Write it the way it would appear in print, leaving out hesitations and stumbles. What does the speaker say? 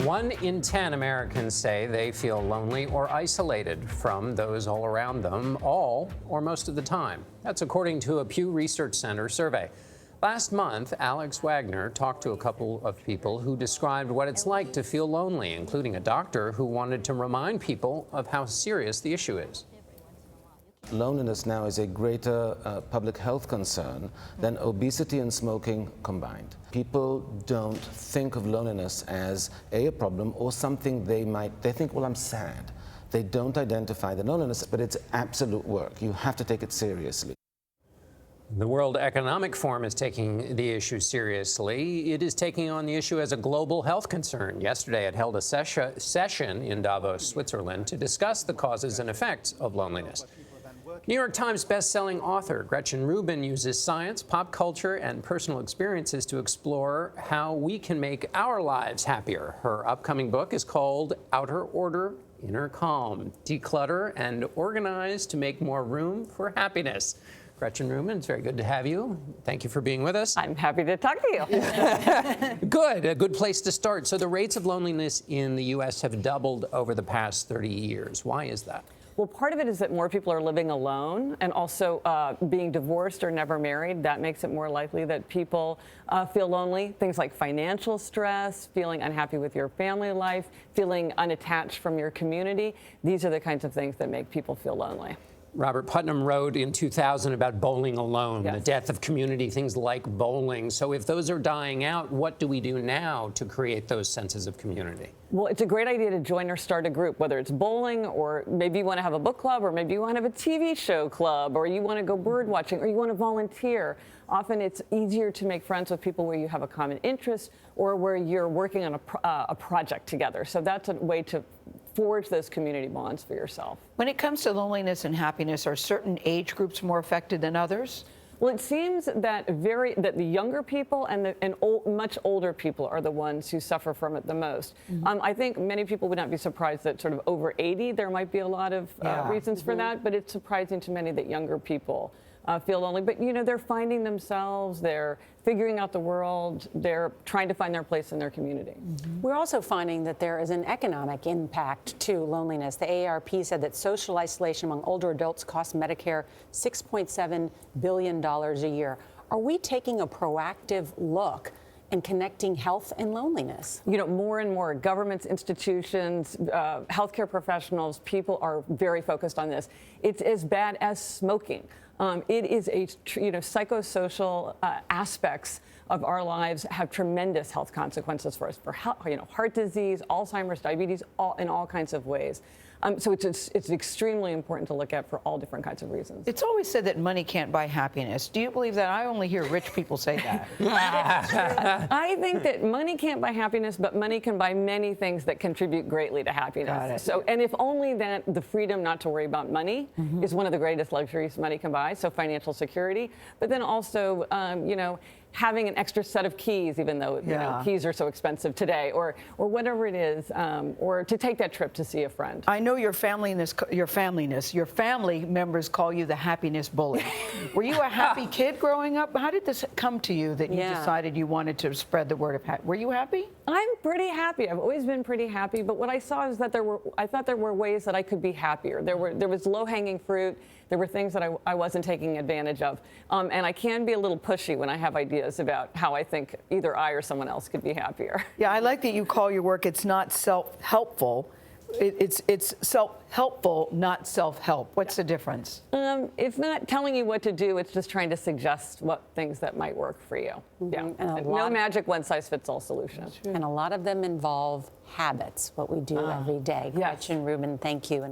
1 in 10 Americans say they feel lonely or isolated from those all around them, all or most of the time. That's according to a Pew Research Center survey. Last month, Alex Wagner talked to a couple of people who described what it's like to feel lonely, including a doctor who wanted to remind people of how serious the issue is. Loneliness now is a greater public health concern than obesity and smoking combined. People don't think of loneliness as a problem or something they think, well, I'm sad. They don't identify the loneliness, but it's absolute work. You have to take it seriously. The World Economic Forum is taking the issue seriously. It is taking on the issue as a global health concern. Yesterday, it held a session in Davos, Switzerland, to discuss the causes and effects of loneliness. New York Times bestselling author Gretchen Rubin uses science, pop culture, and personal experiences to explore how we can make our lives happier. Her upcoming book is called Outer Order, Inner Calm, Declutter and Organize to Make More Room for Happiness. Gretchen Rubin, it's very good to have you. Thank you for being with us. I'm happy to talk to you. Good, a good place to start. So the rates of loneliness in the U.S. have doubled over the past 30 years. Why is that? Well, part of it is that more people are living alone and also being divorced or never married. That makes it more likely that people feel lonely. Things like financial stress, feeling unhappy with your family life, feeling unattached from your community. These are the kinds of things that make people feel lonely. Robert Putnam wrote in 2000 about bowling alone, Yes. the death of community, things like bowling. So if those are dying out, what do we do now to create those senses of community? Well, it's a great idea to join or start a group, whether it's bowling or maybe you want to have a book club or maybe you want to have a TV show club or you want to go bird watching or you want to volunteer. Often it's easier to make friends with people where you have a common interest or where you're working on a project together. So that's a way to forge those community bonds for yourself. When it comes to loneliness and happiness, are certain age groups more affected than others? Well, it seems that the younger people and much older people are the ones who suffer from it the most. I think many people would not be surprised that sort of over 80, there might be a lot of reasons for that, but it's surprising to many that younger people feel lonely. But, you know, they're finding themselves, they're figuring out the world, they're trying to find their place in their community. We're also finding that there is an economic impact to loneliness. The AARP said that social isolation among older adults costs Medicare $6.7 billion a year. Are we taking a proactive look and connecting health and loneliness? You know, more and more governments, institutions, healthcare professionals, people are very focused on this. It's as bad as smoking. It is psychosocial aspects of our lives have tremendous health consequences for us, for heart disease, Alzheimer's, diabetes, in all kinds of ways. So it's extremely important to look at for all different kinds of reasons. It's always said that money can't buy happiness. Do you believe that? I only hear rich people say that. I think that money can't buy happiness, but money can buy many things that contribute greatly to happiness. Got it. So, and if only that the freedom not to worry about money is one of the greatest luxuries money can buy, so financial security, but then also, having an extra set of keys, even though keys are so expensive today, or whatever it is, or to take that trip to see a friend. I know your family members call you the happiness bully. Were you a happy kid growing up? How did this come to you that you decided you wanted to spread the word of happiness? Were you happy? I'm pretty happy. I've always been pretty happy, but what I saw is that I thought there were ways that I could be happier. There was low-hanging fruit. There were things that I wasn't taking advantage of. And I can be a little pushy when I have ideas about how I think either I or someone else could be happier. Yeah, I like that you call your work, it's not self-helpful. It's self-helpful, not self-help. What's the difference? It's not telling you what to do. It's just trying to suggest what things that might work for you. Yeah, no magic one-size-fits-all solution. And a lot of them involve habits, what we do every day. Yes. Gretchen Rubin, thank you.